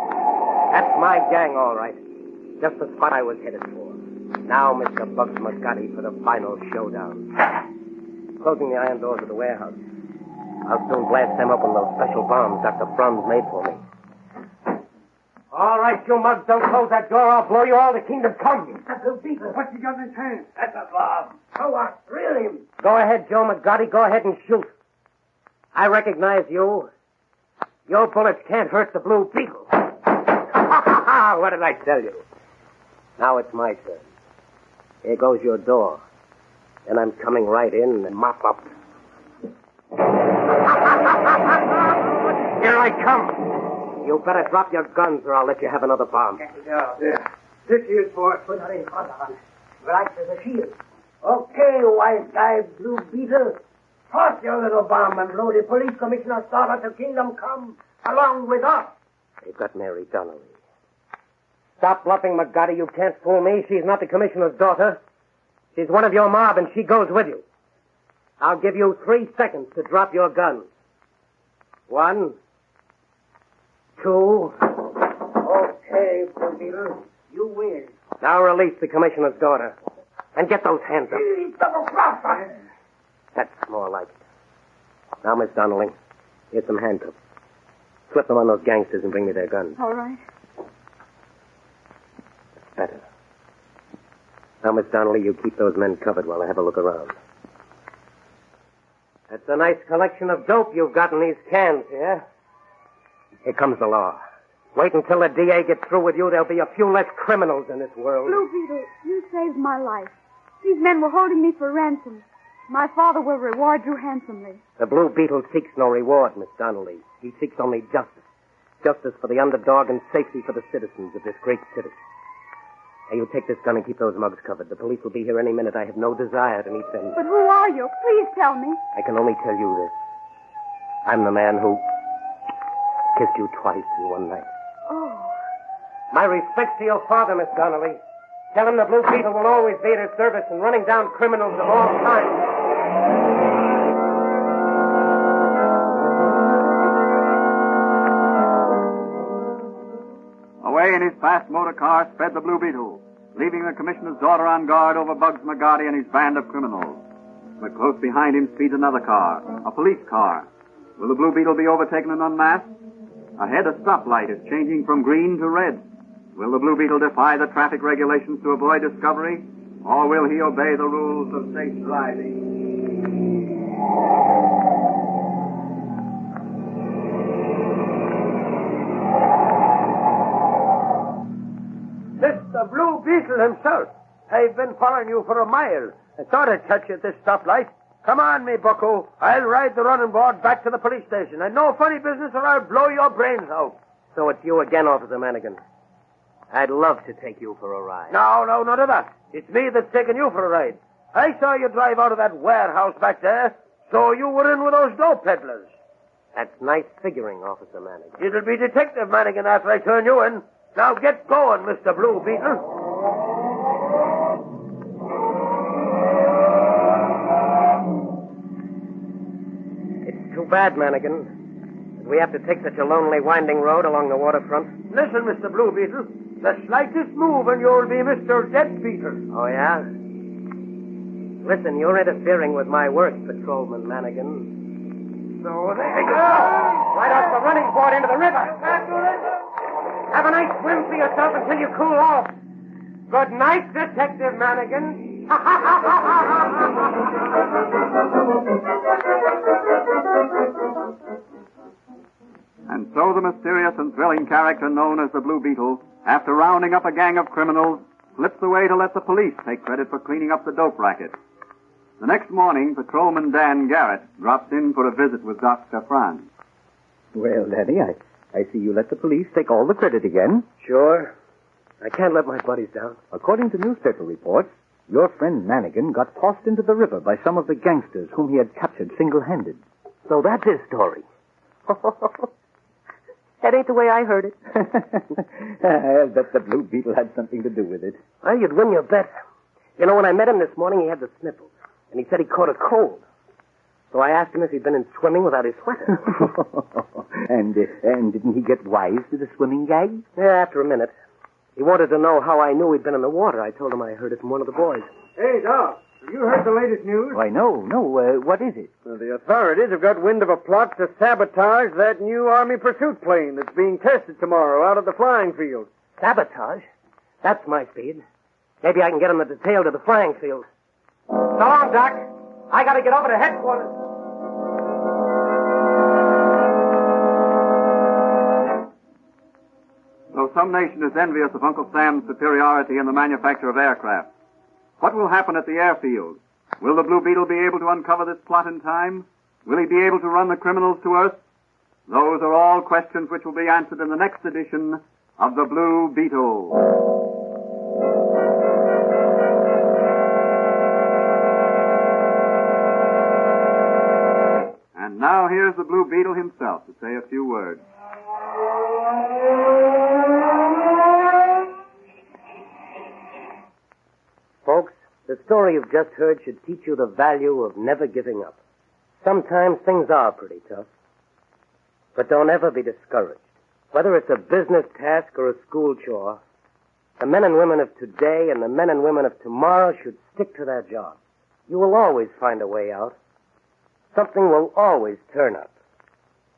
That's my gang, all right. Just the spot I was headed for. Now, Mr. Bugs Muscati, for the final showdown. Closing the iron doors of the warehouse. I'll soon blast them open with those special bombs Dr. Franz made for me. All right, you mugs, don't close that door. I'll blow you all to kingdom come. It's a Blue Beetle. What's he got in his hand? That's a bomb. So what? Drill him. Go ahead, Joe McGotti. Go ahead and shoot. I recognize you. Your bullets can't hurt the Blue Beetle. What did I tell you? Now it's my turn. Here goes your door. Then I'm coming right in and mop up. Here I come. You better drop your guns or I'll let you have another bomb. Yeah. This here's for it. Put her in front of us. Right as a shield. Okay, wise guy, Blue Beetle. Toss your little bomb and blow the police commissioner's daughter to kingdom come along with us. They've got Mary Donnelly. Stop bluffing, McGotti. You can't fool me. She's not the commissioner's daughter. She's one of your mob, and she goes with you. I'll give you 3 seconds to drop your gun. 1, 2. Okay, Blue Beetle. You win. Now release the commissioner's daughter. And get those hands up. Double crosser. That's more like it. Now, Miss Donnelly, here's some handcuffs. Slip them on those gangsters and bring me their guns. All right. better. Now, Miss Donnelly, you keep those men covered while I have a look around. That's a nice collection of dope you've got in these cans here. Here comes the law. Wait until the DA gets through with you. There'll be a few less criminals in this world. Blue Beetle, you saved my life. These men were holding me for ransom. My father will reward you handsomely. The Blue Beetle seeks no reward, Miss Donnelly. He seeks only justice. Justice for the underdog and safety for the citizens of this great city. Now, you take this gun and keep those mugs covered. The police will be here any minute. I have no desire to meet them. But who are you? Please tell me. I can only tell you this. I'm the man who kissed you twice in one night. Oh. My respects to your father, Miss Donnelly. Tell him the Blue Beetle will always be at his service in running down criminals of all kinds. Away in his fast motor car sped the Blue Beetle, leaving the commissioner's daughter on guard over Bugs McGarty and his band of criminals. But close behind him speeds another car, a police car. Will the Blue Beetle be overtaken and unmasked? Ahead, a stoplight is changing from green to red. Will the Blue Beetle defy the traffic regulations to avoid discovery, or will he obey the rules of safe driving? Mr. Blue Beetle himself. I've been following you for a mile. I thought I'd catch you at this stoplight. Come on, me bucko. I'll ride the running board back to the police station. And no funny business or I'll blow your brains out. So it's you again, Officer Manigan. I'd love to take you for a ride. No, none of that. It's me that's taking you for a ride. I saw you drive out of that warehouse back there, so you were in with those dope peddlers. That's nice figuring, Officer Manigan. It'll be Detective Manigan after I turn you in. Now get going, Mr. Blue Beetle. It's too bad, Manigan, that we have to take such a lonely, winding road along the waterfront. Listen, Mr. Blue Beetle. The slightest move and you'll be Mr. Dead Beetle. Oh, yeah? Listen, you're interfering with my work, Patrolman Manigan. So there you go. Right off the running board into the river. Have a nice swim for yourself until you cool off. Good night, Detective Manigan. And so the mysterious and thrilling character known as the Blue Beetle, after rounding up a gang of criminals, slips away to let the police take credit for cleaning up the dope racket. The next morning, Patrolman Dan Garrett drops in for a visit with Dr. Franz. Well, Danny, I see you let the police take all the credit again. Sure. I can't let my buddies down. According to newspaper reports, your friend Manigan got tossed into the river by some of the gangsters whom he had captured single-handed. So that's his story. That ain't the way I heard it. I'll bet the Blue Beetle had something to do with it. Well, you'd win your bet. You know, when I met him this morning, he had the sniffles. And he said he caught a cold. So I asked him if he'd been in swimming without his sweater. And didn't he get wise to the swimming gag? Yeah, after a minute. He wanted to know how I knew he'd been in the water. I told him I heard it from one of the boys. Hey, Doc, have you heard the latest news? Why, no. What is it? Well, the authorities have got wind of a plot to sabotage that new Army pursuit plane that's being tested tomorrow out of the flying field. Sabotage? That's my speed. Maybe I can get him the detail to the flying field. So long, Doc. I gotta get over to headquarters. Though some nation is envious of Uncle Sam's superiority in the manufacture of aircraft, what will happen at the airfield? Will the Blue Beetle be able to uncover this plot in time? Will he be able to run the criminals to earth? Those are all questions which will be answered in the next edition of the Blue Beetle. And now here's the Blue Beetle himself to say a few words. Folks, the story you've just heard should teach you the value of never giving up. Sometimes things are pretty tough. But don't ever be discouraged. Whether it's a business task or a school chore, the men and women of today and the men and women of tomorrow should stick to their jobs. You will always find a way out. Something will always turn up.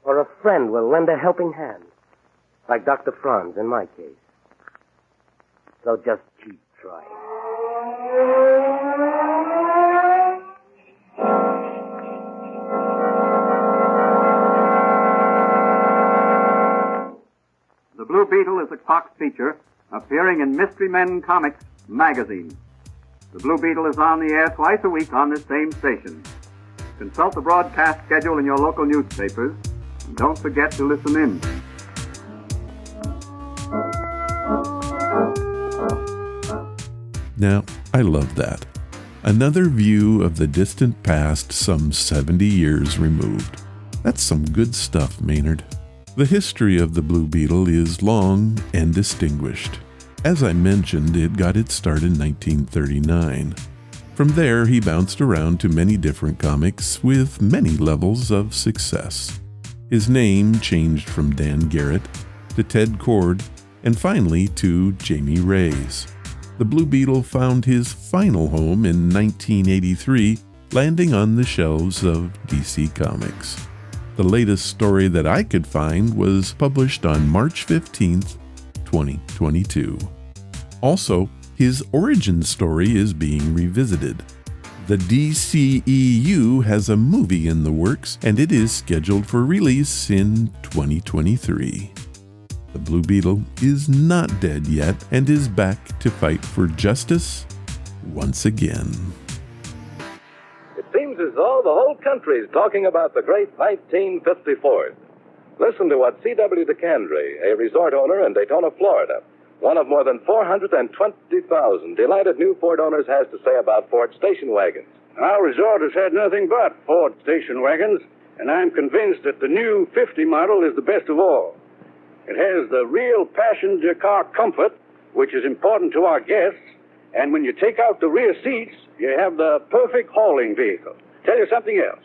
Or a friend will lend a helping hand. Like Dr. Franz in my case. So just keep trying. The Blue Beetle is a Cox feature appearing in Mystery Men Comics magazine. The Blue Beetle is on the air twice a week on this same station. Consult the broadcast schedule in your local newspapers, and don't forget to listen in. Now, I love that. Another view of the distant past some 70 years removed. That's some good stuff, Maynard. The history of the Blue Beetle is long and distinguished. As I mentioned, it got its start in 1939. From there, he bounced around to many different comics with many levels of success. His name changed from Dan Garrett to Ted Cord and finally to Jamie Ray's. The Blue Beetle found his final home in 1983, landing on the shelves of DC Comics. The latest story that I could find was published on March 15th, 2022. Also, his origin story is being revisited. The DCEU has a movie in the works, and it is scheduled for release in 2023. The Blue Beetle is not dead yet and is back to fight for justice once again. It seems as though the whole country is talking about the great 1950 Ford. Listen to what C.W. DeCandre, a resort owner in Daytona, Florida, one of more than 420,000 delighted new Ford owners, has to say about Ford station wagons. Our resort has had nothing but Ford station wagons, and I'm convinced that the new 50 model is the best of all. It has the real passenger car comfort, which is important to our guests, and when you take out the rear seats, you have the perfect hauling vehicle. Tell you something else.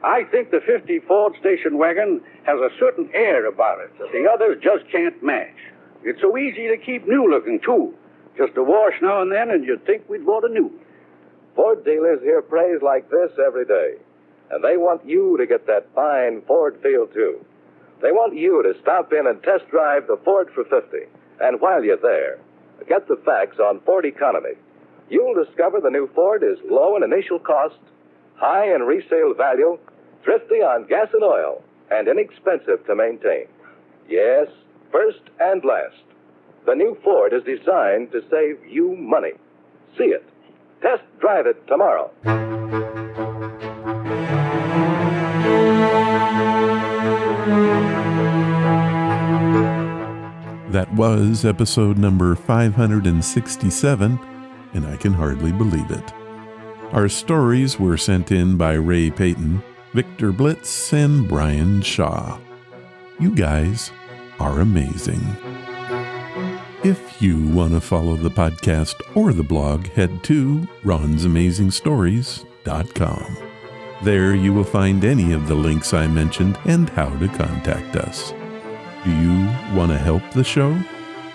I think the 50 Ford station wagon has a certain air about it that the others just can't match. It's so easy to keep new looking, too. Just a wash now and then, and you'd think we'd bought a new one. Ford dealers hear praise like this every day, and they want you to get that fine Ford feel, too. They want you to stop in and test drive the Ford for 50. And while you're there, get the facts on Ford economy. You'll discover the new Ford is low in initial cost, high in resale value, thrifty on gas and oil, and inexpensive to maintain. Yes, first and last. The new Ford is designed to save you money. See it. Test drive it tomorrow. That was episode number 567, and I can hardly believe it. Our stories were sent in by Ray Peyton, Victor Blitz, and Brian Shaw. You guys are amazing. If you want to follow the podcast or the blog, head to ronsamazingstories.com. There you will find any of the links I mentioned and how to contact us. Do you want to help the show?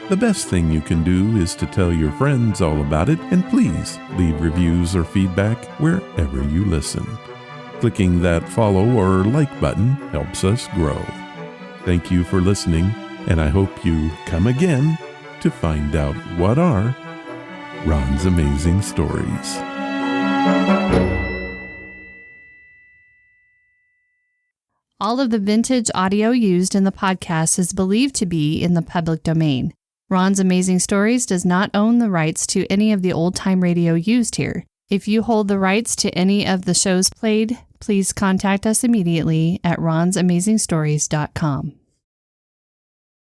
The best thing you can do is to tell your friends all about it, and please leave reviews or feedback wherever you listen. Clicking that follow or like button helps us grow. Thank you for listening, and I hope you come again to find out what are Ron's Amazing Stories. All of the vintage audio used in the podcast is believed to be in the public domain. Ron's Amazing Stories does not own the rights to any of the old-time radio used here. If you hold the rights to any of the shows played, please contact us immediately at ronsamazingstories.com.